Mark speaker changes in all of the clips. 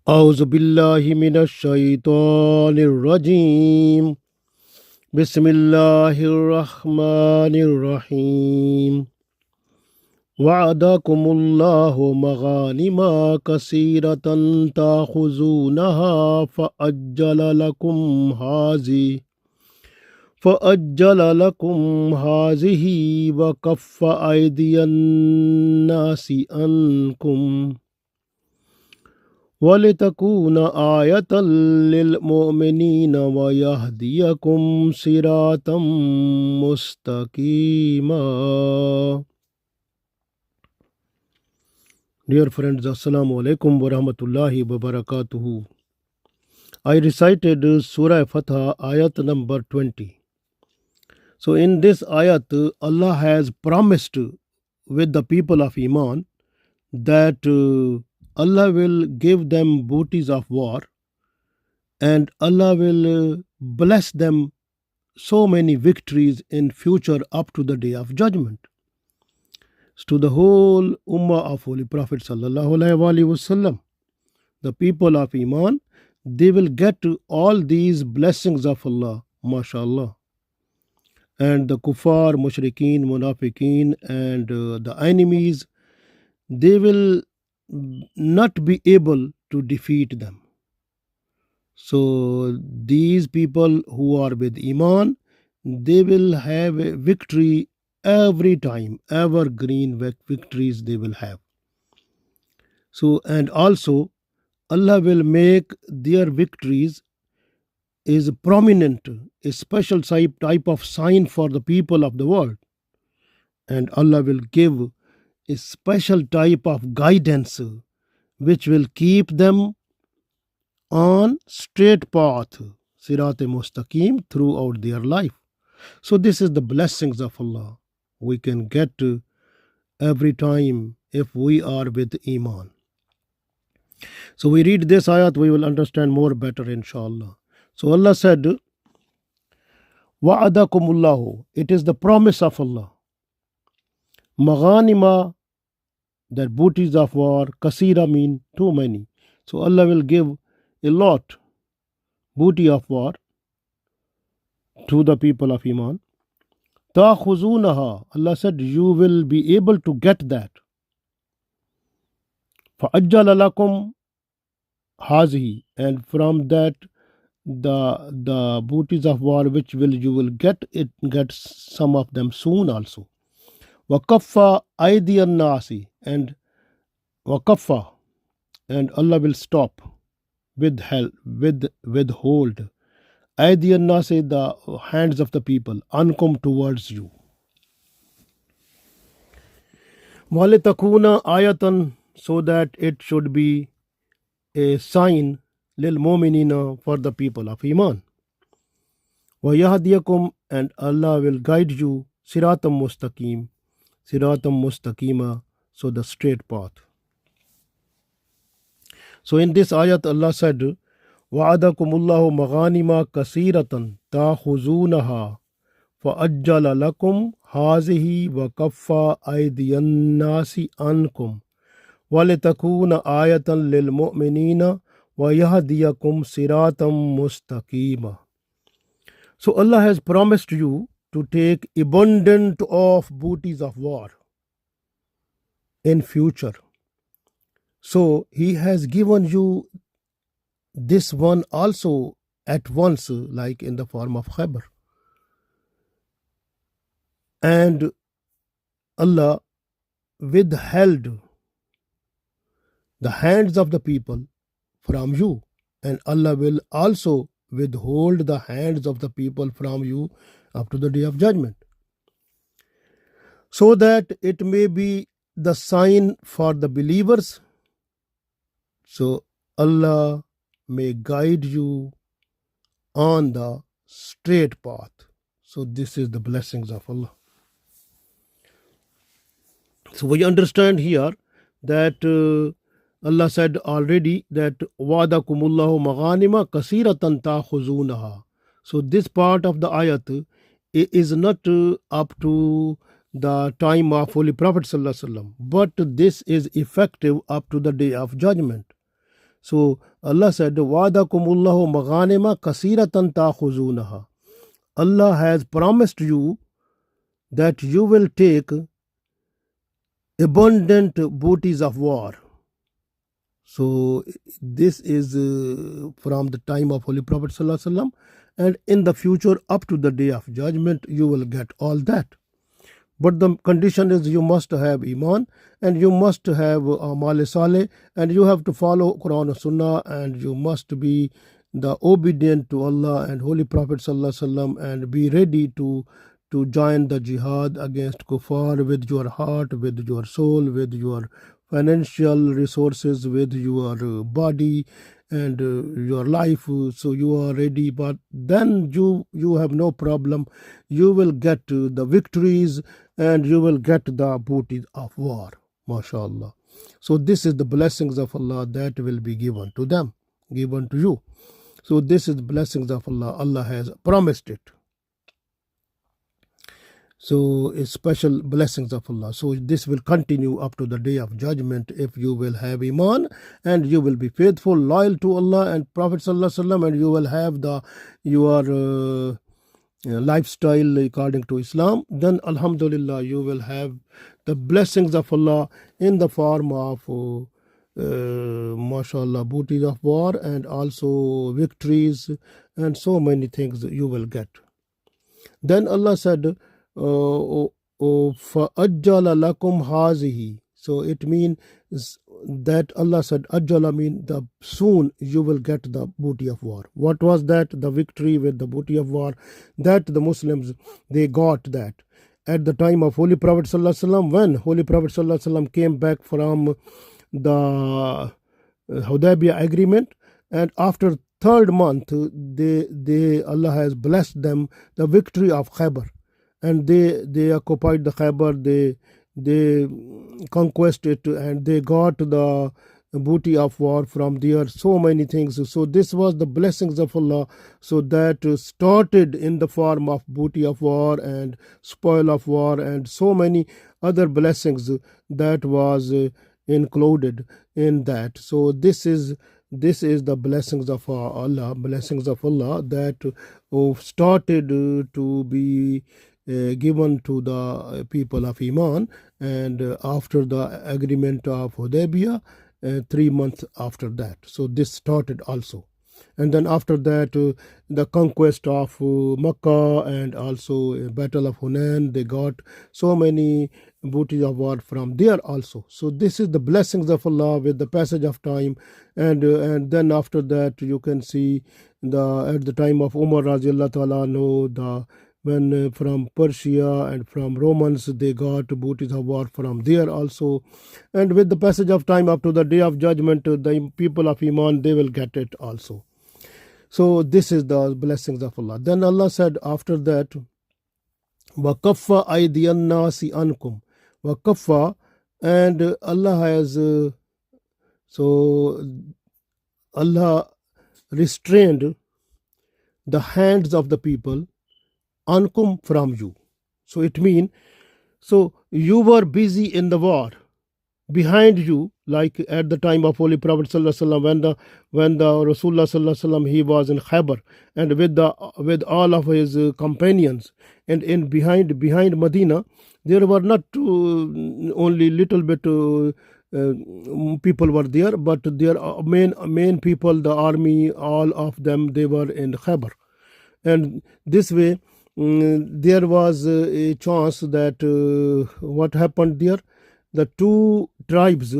Speaker 1: أعوذ بالله من الشيطان الرجيم بسم الله الرحمن الرحيم وعدكم الله مغانم كثيرة تأخذونها فأجل لكم هذه وكف أيدي الناس عنكم وَلِتَكُونَ آيَةً لِلْمُؤْمِنِينَ وَيَهْدِيَكُمْ صِرَاطًا مُسْتَقِيمًا. Dear friends, Assalamu alaikum wa rahmatullahi wa barakatuhu. I recited Surah Al-Fath Ayat number 20. So in this ayat, Allah has promised with the people of Iman that Allah will give them booties of war and Allah will bless them so many victories in future up to the day of judgment. To the whole ummah of Holy Prophet sallallahu alaihi wasallam, the people of Iman, they will get all these blessings of Allah, mashallah. And the kuffar, mushrikeen, munafiqeen and the enemies, they will not be able to defeat them. So these people who are with Iman, they will have a victory every time, evergreen victories they will have. So and also Allah will make their victories is prominent, a special type of sign for the people of the world. And Allah will give a special type of guidance which will keep them on straight path, Sirat Mustaqim, throughout their life. So this is the blessings of Allah we can get every time if we are with Iman. So we read this ayat, we will understand more better inshallah. So Allah said, Wa'adakumullahu, it is the promise of Allah. Maghanima, that booties of war, kasira mean too many. So Allah will give a lot booty of war to the people of Iman. Ta'khuzunaha, Allah said you will be able to get that. فَأَجَّلَ لَكُمْ hazihi, and from that the booties of war which you will get some of them soon also. وَكَفَّ أَيْدِيَ النَّاسِ, and وَكَفَّ, and Allah will stop, withhold أَيْدِيَ النَّاسِ, the hands of the people, ankum, towards you. وَلِتَكُونَ آيَةً, so that it should be a sign لِلْمُؤْمِنِينَ, for the people of Iman. وَيَهْدِيَكُمْ, and Allah will guide you, صِرَاطًا مُسْتَقِيمًا, صِرَاطًا مُسْتَقِيمًا, so the straight path. So in this ayat Allah said, وَعَدَكُمُ اللَّهُ مَغَانِمَ كَثِيرَةً تَأْخُذُونَهَا فَأَجَّلَ لَكُمْ هَذِهِ وَكَفَّ أَيْدِيَ النَّاسِ عَنْكُمْ وَلِتَكُونَ آيَةً لِلْمُؤْمِنِينَ وَيَهْدِيَكُمْ صِرَاطًا مُسْتَقِيمًا. So Allah has promised you to take abundant of booties of war in future. So He has given you this one also at once, like in the form of Khaybar. And Allah withheld the hands of the people from you, and Allah will also withhold the hands of the people from you up to the day of judgment, so that it may be the sign for the believers. So Allah may guide you on the straight path. So this is the blessings of Allah. So we understand here that Allah said already that wa'adakumullahu maghanima kasiratan ta'khuzunaha. So this part of the ayat is not up to the time of Holy Prophet sallallahu alaihi wasallam, but this is effective up to the day of judgment. So Allah said, Wa'adakumullahu maghanima kasiratan ta'khuzunaha. Allah has promised you that you will take abundant booties of war. So this is from the time of Holy Prophet Sallallahu Alaihi Wasallam, and in the future up to the day of judgment you will get all that. But the condition is you must have Iman, and you must have Amal Saleh, and you have to follow Quran and Sunnah, and you must be the obedient to Allah and Holy Prophet Sallallahu Alaihi Wasallam, and be ready to join the jihad against kuffar with your heart, with your soul, with your financial resources, with your body and your life. So you are ready, but then you have no problem. You will get the victories, and you will get the booty of war. MashaAllah. So this is the blessings of Allah that will be given to them, given to you. So this is the blessings of Allah. Allah has promised it. So it's special blessings of Allah. So this will continue up to the day of judgment if you will have Iman, and you will be faithful, loyal to Allah and Prophet Sallallahu Alaihi Wasallam, and you will have your lifestyle according to Islam. Then Alhamdulillah, you will have the blessings of Allah in the form of mashallah, booty of war, and also victories, and so many things you will get. Then Allah said, فَأَجَّلَ لَكُمْ هَذِهِ. So it means that Allah said, Ajjala mean the soon you will get the booty of war. What was that? The victory with the booty of war, that the Muslims, they got that at the time of Holy Prophet Sallallahu Alaihi Wasallam. When Holy Prophet Sallallahu Alaihi Wasallam came back from the Hudaybiyah agreement, and after third month they Allah has blessed them the victory of Khaybar, and they occupied the Khaybar, they conquest it, and they got the booty of war from there, so many things. So this was the blessings of Allah. So that started in the form of booty of war and spoil of war, and so many other blessings that was included in that. So this is the blessings of Allah, that started to be given to the people of Iman, and after the agreement of Hudaybiyah, 3 months after that. So this started also. And then after that, the conquest of Makkah, and also Battle of Hunain, they got so many booty of war from there also. So this is the blessings of Allah with the passage of time. And then after that, you can see at the time of Umar Radiallahu Ta'ala anhu, when from Persia and from Romans, they got booties of war from there also. And with the passage of time up to the day of judgment, the people of Iman, they will get it also. So this is the blessings of Allah. Then Allah said after that, وَكَفَّ أَيْدِيَ النَّاسِ أَنْكُمْ. وَكَفَّ, and Allah has, so Allah restrained the hands of the people, ankum, from you. So it means, so you were busy in the war. Behind you, like at the time of Holy Prophet Sallallahu Alaihi Wasallam, when the Rasulullah Sallallahu Alaihi Wasallam, he was in Khaybar, and with all of his companions, and in behind Medina, there were not only little bit people were there, but their main people, the army, all of them, they were in Khaybar. And this way, there was a chance that what happened there, the two tribes,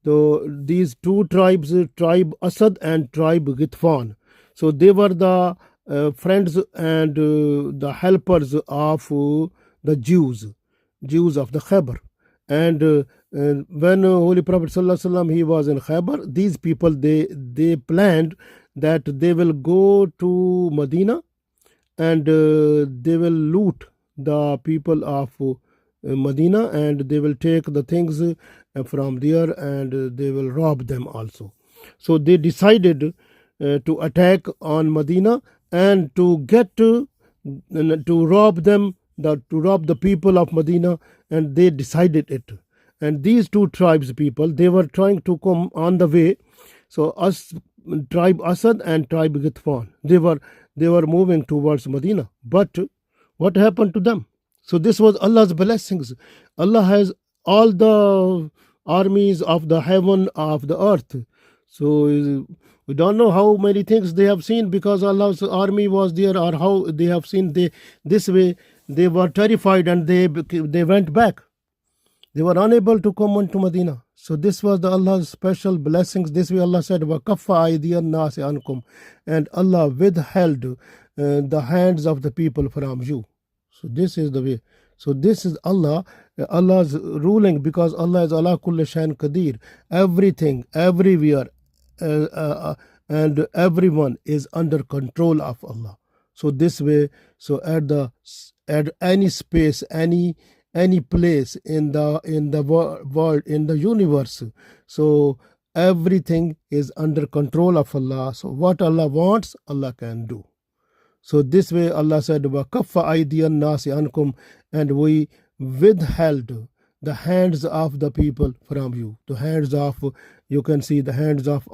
Speaker 1: these two tribes, tribe Asad and tribe Gitfan, so they were the friends and the helpers of the Jews of the Khaybar. And when Holy Prophet Sallallahu Alaihi Wasallam, he was in Khaybar, these people, they planned that they will go to Medina, and they will loot the people of Medina, and they will take the things from there, and they will rob them also. So they decided to attack on Medina, and to get to rob them, to rob the people of Medina, and they decided it. And these two tribes people, they were trying to come on the way, So tribe Asad and tribe Gitfan, they were moving towards Medina. But what happened to them? So this was Allah's blessings. Allah has all the armies of the heaven, of the earth. So we don't know how many things they have seen because Allah's army was there, or how they have seen. This way they were terrified and they went back. They were unable to come into Medina. So this was the Allah's special blessings. This way Allah said, وَكَفَّ أَيْدِيَ النَّاسِ عَنْكُمْ, and Allah withheld the hands of the people from you. So this is the way. So this is Allah's ruling, because Allah is ala kulli shayin qadir. Everything, everywhere, and everyone is under control of Allah. So this way, so at any space, any place in the world, in the universe, so everything is under control of Allah. So what Allah wants, Allah can do. So this way Allah said, وَكَفَّ أَيْدِيَ النَّاسِ عَنْكُمْ, and we withheld the hands of the people from you. The hands of, you can see the hands of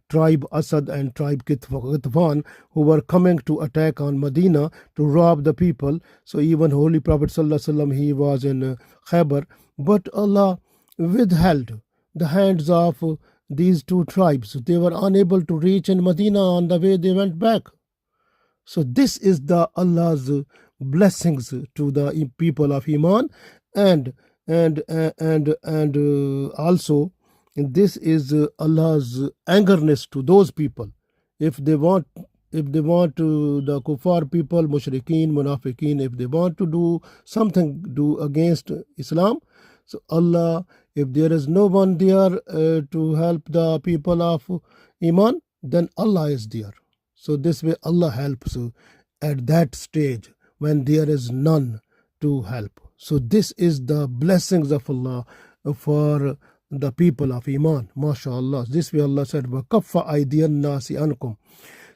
Speaker 1: tribe Asad and tribe Gitfan, who were coming to attack on Medina to rob the people. So even Holy Prophet ﷺ, he was in Khaybar, but Allah withheld the hands of these two tribes. They were unable to reach in Medina. On the way they went back. So this is the Allah's blessings to the people of Iman, and also this is Allah's angerness to those people. If they want to, the kuffar people, mushrikeen, munafiqeen, if they want to do something against Islam, so Allah, if there is no one there to help the people of Iman, then Allah is there. So this way Allah helps at that stage when there is none to help. So this is the blessings of Allah for the people of Iman. MashaAllah. This way Allah said, وَكَفَّ أَيْدِيَ النَّاسِ عَنْكُمْ.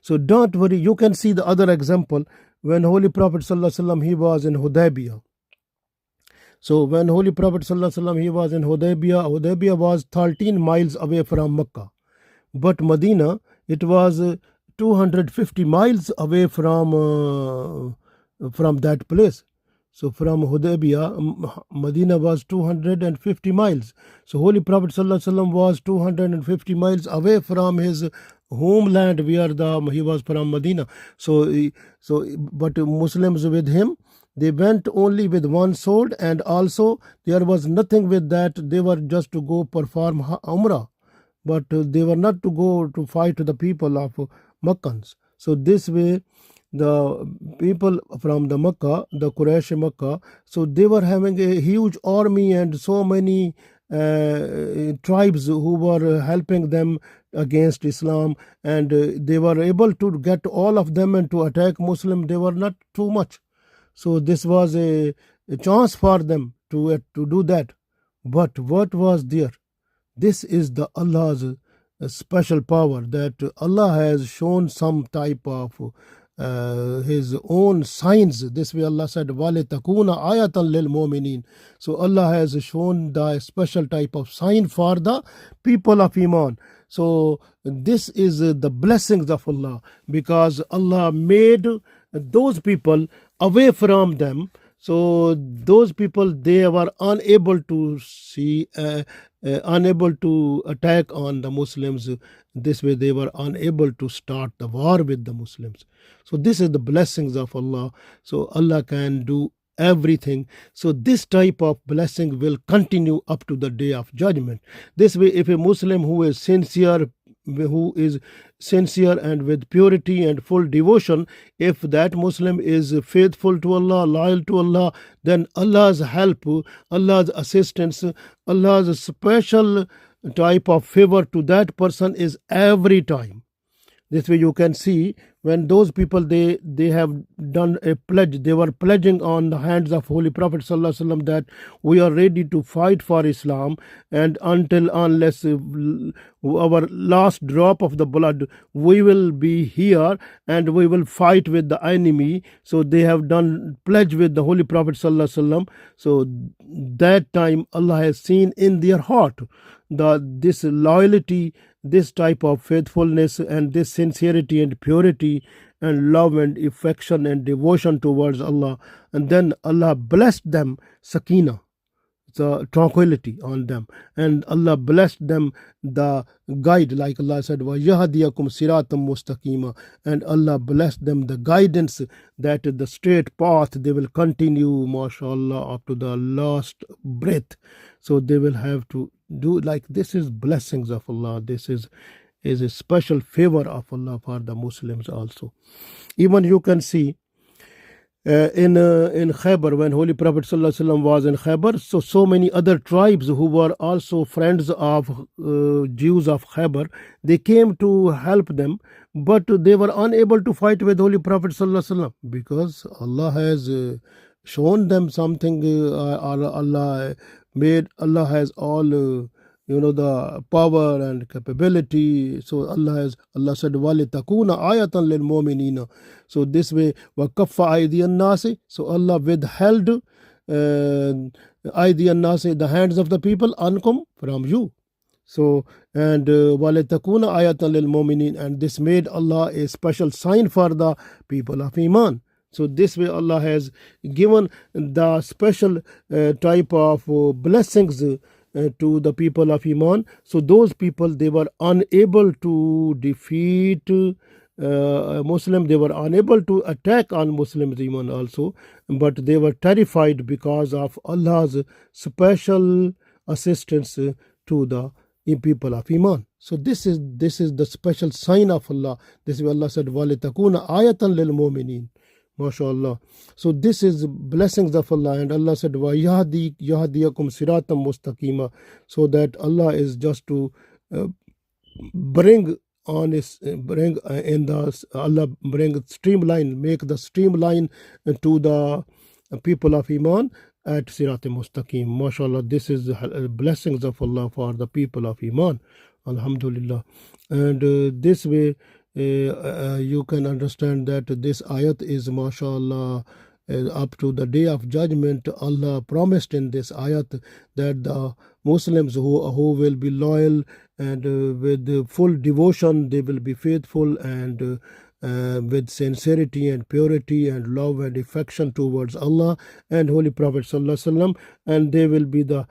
Speaker 1: So don't worry. You can see the other example when Holy Prophet ﷺ, he was in Hudaybiyah. So when Holy Prophet ﷺ, he was in Hudaybiyah was 13 miles away from Mecca. But Medina, it was 250 miles away from that place. So from Hudaybiyah, Medina was 250 miles. So Holy Prophet ﷺ was 250 miles away from his homeland where he was from Medina. So but Muslims with him, they went only with one sword, and also there was nothing with that. They were just to go perform Umrah, but they were not to go to fight the people of Meccans. So this way, the people from the Mecca, the Quraysh Mecca, so they were having a huge army and so many tribes who were helping them against Islam, and they were able to get all of them and to attack Muslim. They were not too much. So this was a chance for them to do that. But what was there? This is the Allah's special power, that Allah has shown some type of his own signs. This way Allah said, وَلِتَكُونَ آيَةً لِلْمُؤْمِنِينَ. So Allah has shown the special type of sign for the people of Iman. So this is the blessings of Allah, because Allah made those people away from them. So those people, they were unable to unable to attack on the Muslims. This way they were unable to start the war with the Muslims. So this is the blessings of Allah. So Allah can do everything. So this type of blessing will continue up to the day of judgment. This way, if a Muslim who is sincere and with purity and full devotion, if that Muslim is faithful to Allah, loyal to Allah, then Allah's help, Allah's assistance, Allah's special type of favor to that person is every time. This way you can see when those people, they have done a pledge, they were pledging on the hands of Holy Prophet ﷺ that we are ready to fight for Islam, and unless our last drop of the blood, we will be here and we will fight with the enemy. So they have done pledge with the Holy Prophet ﷺ. So that time Allah has seen in their heart this loyalty this type of faithfulness and this sincerity and purity and love and affection and devotion towards Allah. And then Allah blessed them sakina, the tranquility on them, and Allah blessed them the guide, like Allah said, وَيَهْدِيَكُمْ صِرَاطًا مُسْتَقِيمًا, and Allah blessed them the guidance, that the straight path they will continue, mashallah, up to the last breath. So they will have to do like this. Is blessings of Allah. This is a special favor of Allah for the Muslims also. Even you can see in Khaybar, when Holy Prophet ﷺ was in Khaybar, so many other tribes who were also friends of Jews of Khaybar, they came to help them, but they were unable to fight with Holy Prophet ﷺ, because Allah has shown them something. Allah has all the power and capability. So Allah said, وَلِتَكُونَ آيَةً لِلْمُؤْمِنِينَ. So this way, وَكَفَّ أَيْدِيَ النَّاسِ. So Allah withheld أَيْدِيَ النَّاسِ, the hands of the people, ankum, from you. So, and وَلِتَكُونَ آيَةً لِلْمُؤْمِنِينَ, and this made Allah a special sign for the people of Iman. So this way Allah has given the special type of blessings to the people of Iman. So those people, they were unable to defeat Muslims, they were unable to attack on Muslims even also, but they were terrified because of Allah's special assistance to the people of Iman. So this is the special sign of Allah. This is why Allah said, وَلِتَكُونَ آيَةً لِلْمُؤْمِنِينَ. MashaAllah. So this is blessings of Allah, and Allah said, وَيَهْدِيَكُمْ صِرَاطًا مُسْتَقِيمًا. So that Allah is just to bring streamline, make the streamline to the people of Iman at Sirat Mustaqim. MashaAllah, this is blessings of Allah for the people of Iman. Alhamdulillah. And this way, you can understand that this ayat is, mashallah, up to the day of judgment. Allah promised in this ayat that the Muslims who will be loyal and with full devotion, they will be faithful, and with sincerity and purity and love and affection towards Allah and Holy Prophet sallallahu alaihi wasallam, and they will be the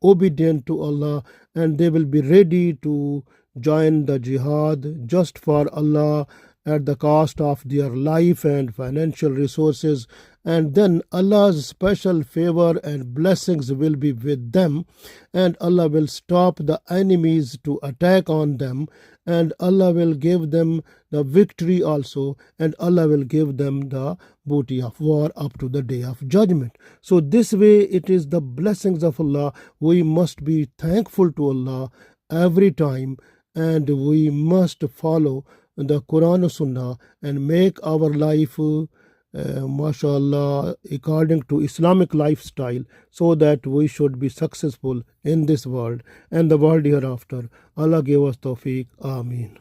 Speaker 1: obedient to Allah, and they will be ready to join the jihad just for Allah at the cost of their life and financial resources. And then Allah's special favor and blessings will be with them, and Allah will stop the enemies to attack on them, and Allah will give them the victory also, and Allah will give them the booty of war up to the day of judgment. So this way, it is the blessings of Allah. We must be thankful to Allah every time, and we must follow the Quran and Sunnah and make our life mashallah according to Islamic lifestyle, so that we should be successful in this world and the world hereafter. Allah give us tawfiq. Ameen.